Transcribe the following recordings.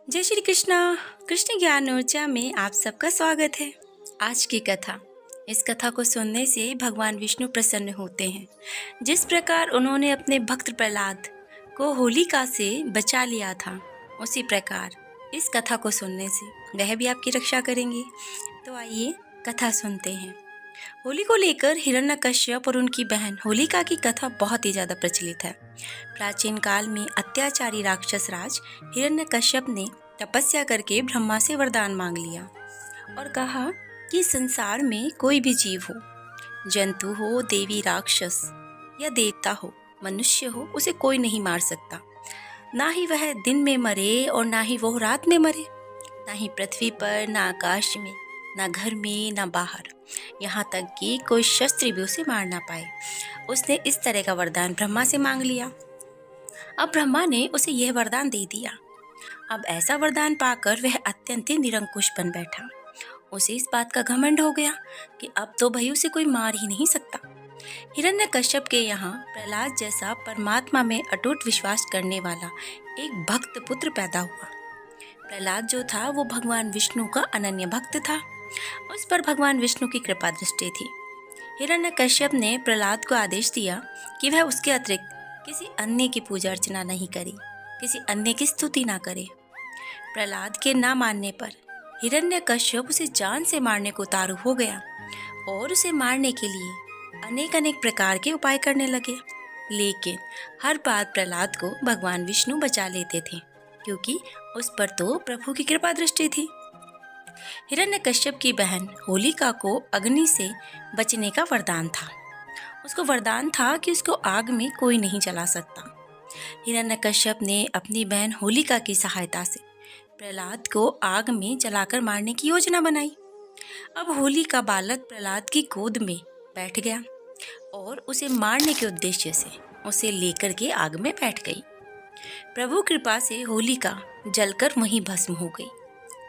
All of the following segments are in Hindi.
जय श्री कृष्णा। कृष्ण ज्ञान ऊर्जा में आप सबका स्वागत है। आज की कथा, इस कथा को सुनने से भगवान विष्णु प्रसन्न होते हैं। जिस प्रकार उन्होंने अपने भक्त प्रहलाद को होलिका से बचा लिया था, उसी प्रकार इस कथा को सुनने से वह भी आपकी रक्षा करेंगे। तो आइए कथा सुनते हैं। होली को लेकर हिरण्यकश्यप और उनकी बहन होलिका की कथा बहुत ही ज़्यादा प्रचलित है। प्राचीन काल में अत्याचारी राक्षस राज हिरण्यकश्यप ने तपस्या करके ब्रह्मा से वरदान मांग लिया और कहा कि संसार में कोई भी जीव हो, जंतु हो, देवी राक्षस या देवता हो, मनुष्य हो, उसे कोई नहीं मार सकता। ना ही वह दिन में मरे और ना ही वो रात में मरे, ना ही पृथ्वी पर, ना आकाश में, ना घर में, ना बाहर, यहाँ तक कि कोई शस्त्र भी उसे मार ना पाए। उसने इस तरह का वरदान ब्रह्मा से मांग लिया। अब ब्रह्मा ने उसे यह वरदान दे दिया। अब ऐसा वरदान पाकर वह अत्यंत ही निरंकुश बन बैठा। उसे इस बात का घमंड हो गया कि अब तो भाई उसे कोई मार ही नहीं सकता। हिरण्यकश्यप के यहाँ प्रहलाद जैसा परमात्मा में अटूट विश्वास करने वाला एक भक्त पुत्र पैदा हुआ। प्रहलाद जो था वो भगवान विष्णु का अनन्य भक्त था। उस पर भगवान विष्णु की कृपा दृष्टि थी। हिरण्यकश्यप ने प्रहलाद को आदेश दिया कि वह उसके अतिरिक्त किसी अन्य की पूजा अर्चना नहीं करे, किसी अन्य की स्तुति ना करे। प्रहलाद के ना मानने पर हिरण्यकश्यप उसे जान से मारने को उतारू हो गया और उसे मारने के लिए अनेक अनेक प्रकार के उपाय करने लगे। लेकिन हर बार प्रहलाद को भगवान विष्णु बचा लेते थे, क्योंकि उस पर तो प्रभु की कृपा दृष्टि थी। हिरण्यकश्यप की बहन होलिका को अग्नि से बचने का वरदान था। उसको वरदान था कि उसको आग में कोई नहीं जला सकता। हिरण्यकश्यप ने अपनी बहन होलिका की सहायता से प्रहलाद को आग में जलाकर मारने की योजना बनाई। अब होलिका बालक प्रहलाद की गोद में बैठ गया और उसे मारने के उद्देश्य से उसे लेकर के आग में बैठ गई। प्रभु कृपा से होलिका जलकर वहीं भस्म हो गई।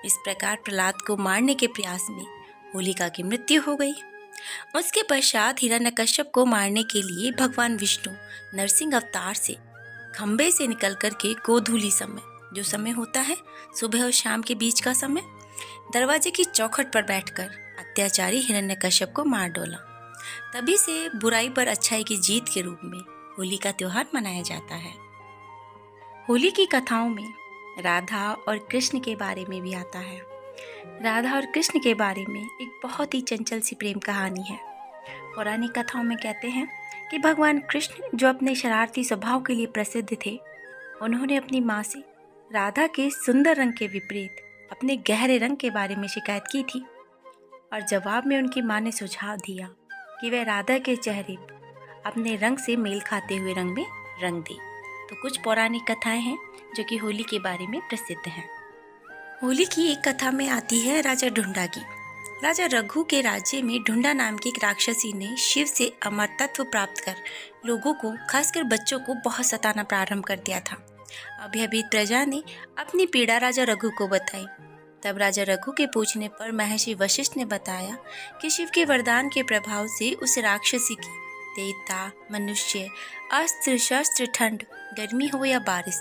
इस प्रकार प्रहलाद को मारने के प्रयास में होलिका की मृत्यु हो गई। उसके पश्चात हिरण्यकश्यप को मारने के लिए भगवान विष्णु नरसिंह अवतार से खंबे से निकल कर के गोधूली समय, जो समय होता है सुबह और शाम के बीच का समय, दरवाजे की चौखट पर बैठकर अत्याचारी हिरण्यकश्यप को मार डाला। तभी से बुराई पर अच्छाई की जीत के रूप में होली का त्योहार मनाया जाता है। होली की कथाओं में राधा और कृष्ण के बारे में भी आता है। राधा और कृष्ण के बारे में एक बहुत ही चंचल सी प्रेम कहानी है। पौराणिक कथाओं में कहते हैं कि भगवान कृष्ण, जो अपने शरारती स्वभाव के लिए प्रसिद्ध थे, उन्होंने अपनी माँ से राधा के सुंदर रंग के विपरीत अपने गहरे रंग के बारे में शिकायत की थी और जवाब में उनकी माँ ने सुझाव दिया कि वह राधा के चेहरे अपने रंग से मेल खाते हुए रंग में रंग दे। तो कुछ पौराणिक कथाएं हैं जो कि होली के बारे में प्रसिद्ध हैं। होली की एक कथा में आती है राजा ढूंढा की। राजा रघु के राज्य में ढूंढा नाम की एक राक्षसी ने शिव से अमर तत्व प्राप्त कर लोगों को, खासकर बच्चों को, बहुत सताना प्रारंभ कर दिया था। अभयभीत प्रजा ने अपनी पीड़ा राजा रघु को बताई। तब राजा रघु के पूछने पर महर्षि वशिष्ठ ने बताया कि शिव के वरदान के प्रभाव से उस राक्षसी की देवता, मनुष्य, अस्त्र शस्त्र, ठंड, गर्मी हो या बारिश,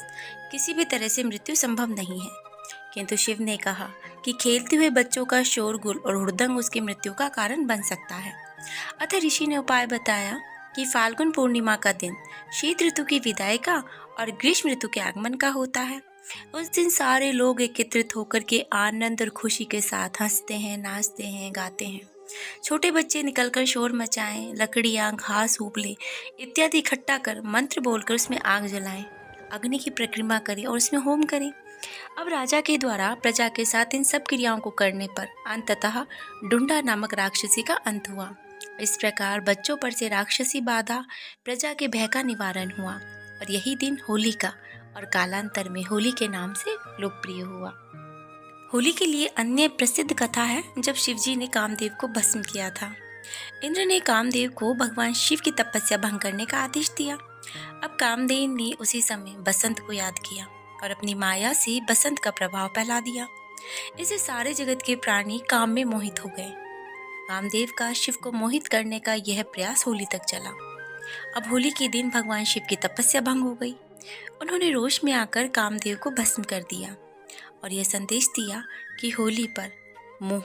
किसी भी तरह से मृत्यु संभव नहीं है। किंतु शिव ने कहा कि खेलते हुए बच्चों का शोरगुल और हुड़दंग उसकी मृत्यु का कारण बन सकता है। अतः ऋषि ने उपाय बताया कि फाल्गुन पूर्णिमा का दिन शीत ऋतु की विदाई का और ग्रीष्म ऋतु के आगमन का होता है। उस दिन सारे लोग एकत्रित होकर के आनंद और खुशी के साथ हंसते हैं, नाचते हैं, गाते हैं। छोटे बच्चे निकलकर शोर मचाएं, लकड़ियाँ, घास, उपले इत्यादि इकट्ठा कर मंत्र बोलकर उसमें आग जलाएं, अग्नि की परिक्रमा करें और उसमें होम करें। अब राजा के द्वारा प्रजा के साथ इन सब क्रियाओं को करने पर अंततः ढूंढा नामक राक्षसी का अंत हुआ। इस प्रकार बच्चों पर से राक्षसी बाधा, प्रजा के भय का निवारण हुआ और यही दिन होली का और कालांतर में होली के नाम से लोकप्रिय हुआ। होली के लिए अन्य प्रसिद्ध कथा है जब शिवजी ने कामदेव को भस्म किया था। इंद्र ने कामदेव को भगवान शिव की तपस्या भंग करने का आदेश दिया। अब कामदेव ने उसी समय बसंत को याद किया और अपनी माया से बसंत का प्रभाव फैला दिया। इससे सारे जगत के प्राणी काम में मोहित हो गए। कामदेव का शिव को मोहित करने का यह प्रयास होली तक चला। अब होली के दिन भगवान शिव की तपस्या भंग हो गई। उन्होंने रोष में आकर कामदेव को भस्म कर दिया और यह संदेश दिया कि होली पर मोह,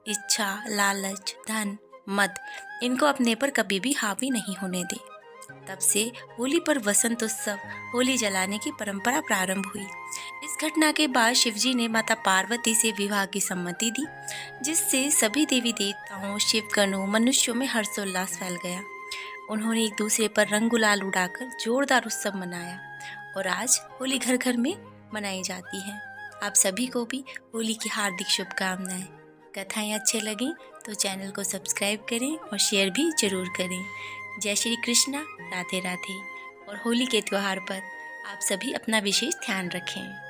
इच्छा, लालच, धन, मद इनको अपने पर कभी भी हावी नहीं होने दे। तब से होली पर वसंत उत्सव होली जलाने की परंपरा प्रारंभ हुई। इस घटना के बाद शिवजी ने माता पार्वती से विवाह की सम्मति दी, जिससे सभी देवी देवताओं, शिवगणों, मनुष्यों में हर्षोल्लास फैल गया। उन्होंने एक दूसरे पर रंग गुलाल उड़ाकर जोरदार उत्सव मनाया और आज होली घर घर में मनाई जाती है। आप सभी को भी होली की हार्दिक शुभकामनाएं। कथाएं अच्छे लगें तो चैनल को सब्सक्राइब करें और शेयर भी जरूर करें। जय श्री कृष्णा, राधे राधे। और होली के त्योहार पर आप सभी अपना विशेष ध्यान रखें।